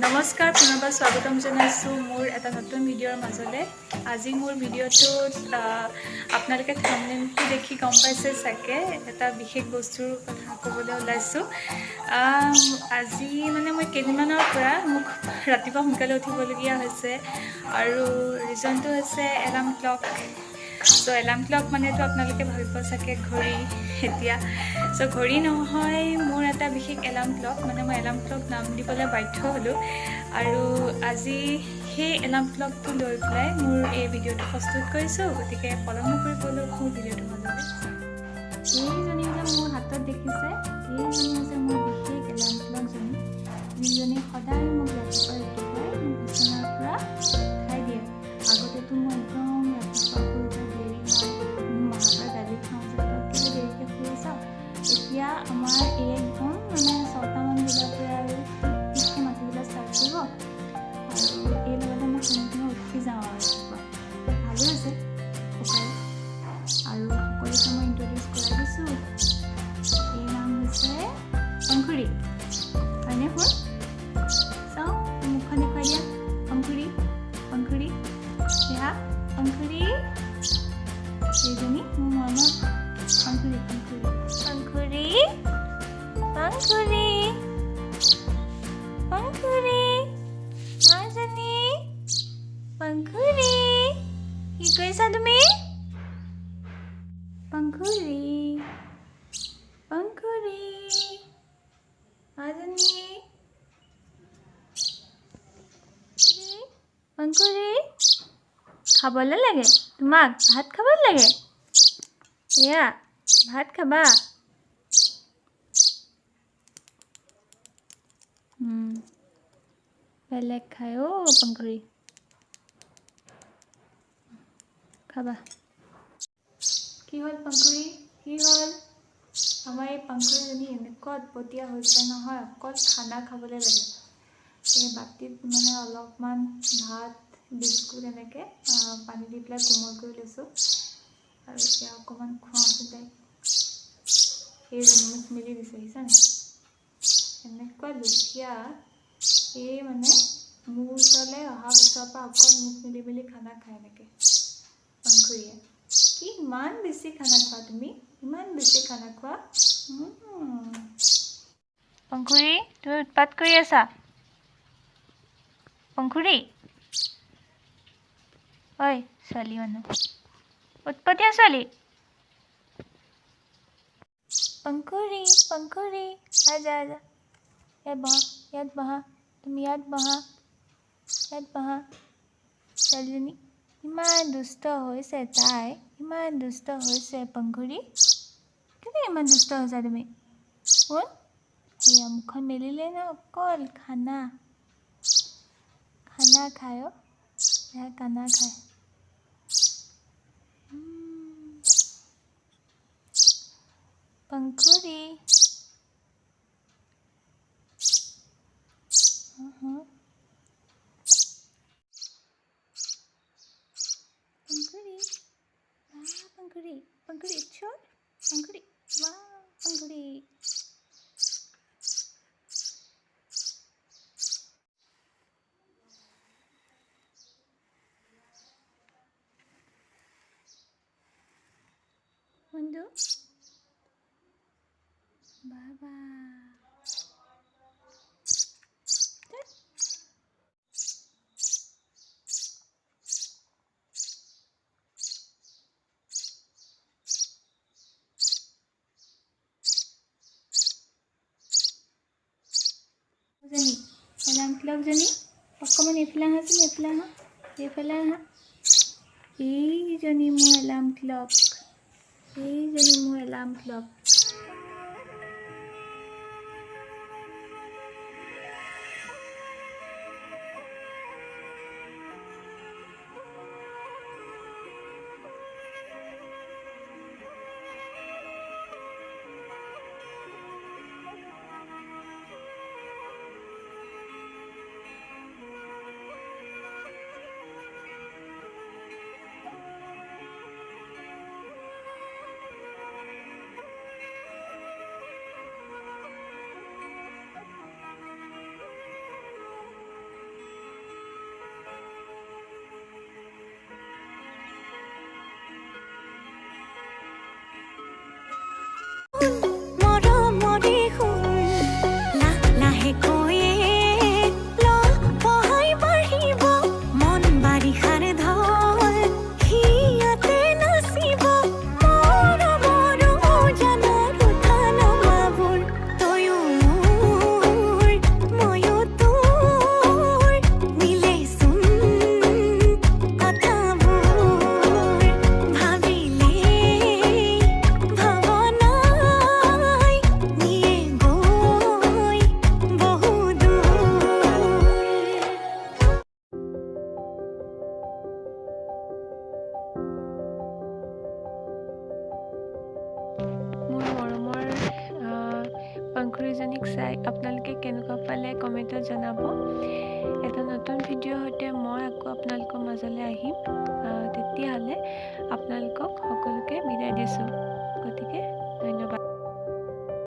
নমস্কাৰ পুনৰবাৰ স্বাগতম জনাইছোঁ মোৰ এটা নতুন ভিডিঅ'ৰ মাজলৈ। আজি মোৰ ভিডিঅ'টোত আপোনালোকে থাম্বনেইলটো দেখি গম পাইছে চাগে এটা বিশেষ বস্তুৰ কথা ক'বলৈ ওলাইছোঁ। আজি মানে মই কেইদিনমানৰ পৰা মোক ৰাতিপুৱা সোনকালে উঠিবলগীয়া হৈছে আৰু ৰিজনটো হৈছে এলাৰ্ম ক্লক। চ' এলাৰ্ম ক্লক মানেতো আপোনালোকে ভাবিব চাগে ঘড়ী এতিয়া। চ' ঘড়ী নহয়, মোৰ এটা বিশেষ এলাৰ্ম ক্লক, মানে মই এলাৰ্ম ক্লক নাম দিবলৈ বাধ্য হ'লোঁ। আৰু আজি সেই এলাৰ্ম ক্লকটো লৈ পেলাই মোৰ এই ভিডিঅ'টো প্ৰস্তুত কৰিছোঁ। গতিকে পলম নকৰিবলৈ মোৰ ভিডিঅ'টো মাজলৈ। এইজনী যে মোৰ হাতত দেখিছে, এইজনী হৈছে মোৰ বিশেষ এলাৰ্ম ক্লকজনী, যিজনী সদায় মোক ৰাতিপুৱা ৰাতিপুৱাই মোৰ বিচনাৰ পৰা উঠাই দিয়ে। আগতেতো মই একদম ৰাতিপুৱা শুই উঠা দেৰি হয়, মাৰ পৰা গালি খাওঁ যে তই দেৰিকৈ শুই আছা। এতিয়া আমাৰ এই একদম মানে 6টামান বজাৰ পৰা আৰু টিককৈ মাতিবলৈ ষ্টাৰ্ট কৰিব আৰু এই লগতে মই সোনকালে উঠি যাওঁ আৰু ৰাতিপুৱা। ভালো হৈছে সকলো, আৰু সকলোকে মই ইণ্ট্ৰডিউচ কৰাই দিছোঁ। এই নাম হৈছে পংখুৰী, হয়নে? শুন চাওঁ মুখখন দেখুৱাই দিয়া। পংখুৰী, পংখুৰী, সেয়া পংখুৰী, এইজনী মোৰ মৰমৰ পংখুৰী, পংখুৰী, পংখুৰী, পংখুৰী, পংখুৰী, মাজনী, পংখুৰী, কি কৰিছা তুমি? পংখুৰী, পংখুৰী, মাজনী, পংখুৰী, খাবলৈ লাগে তোমাক? ভাত খাবলৈ লাগে? এয়া ভাত খাবা? বেলেগ খাই অ' পংখুৰী, খাবা। কি হ'ল পংখুৰী, কি হ'ল? আমাৰ এই পংখুৰীজনী এনেকুৱা উৎপতীয়া হৈছে নহয়, অকল খানা খাবলৈ লাগে। এই বাতিত মানে অলপমান ভাত, বিস্কুট এনেকৈ পানী দি পেলাই কোমল কৰি লৈছোঁ আৰু এতিয়া অকণমান খুৱাওঁচোন তাইক। সেইজনী মোক মেলি দিছে, দেখিছানে? এনেকুৱা লুঠীয়া, এই মানে মোৰ ওচৰলৈ অহা পিছৰ পৰা অকল মোক মেলি মেলি খানা খাই এনেকৈ পংখুৰীয়ে। কি ইমান বেছি খানা খোৱা তুমি? ইমান বেছি খানা খোৱা? পংখুৰী, তুমি উৎপাত কৰি আছা? পংখুৰী, ঐ ছোৱালী মানুহ, উৎপতীয়া ছোৱালী। পংখুৰী, পংখুৰী, আজা আজা, ইয়াত বহা, ইয়াত বহা, তুমি ইয়াত বহা, ইয়াত বহা। ছোৱালীজনী ইমান দুষ্ট হৈছে, তাই ইমান দুষ্ট হৈছে। পংখুৰী, কেলৈ ইমান দুষ্ট হৈছা তুমি? শুন, সেয়া মুখখন মেলিলে ন, অকল খানা খানা খায় অ', সেয়া খানা খায়। পংখুৰী, পংখুৰী, পংখুৰী, পংখুৰী, চোৰ, পংখুৰী, পংখুৰী। বন্ধু বাবা, এলাৰ্ম ক্লকজনী অকণমান এইফালে আহাচোন, এইফালে আহা, এইফালে আহা। এইজনী মোৰ এলাৰ্ম ক্লক, এইজনী মোৰ এলাৰ্ম ক্লক। পাব। এটা নতুন ভিডিঅ'ৰ সৈতে মই আকৌ আপোনালোকৰ মাজলৈ আহিম। তেতিয়াহ'লে আপোনালোকক সকলোকে বিদায় দিছোঁ।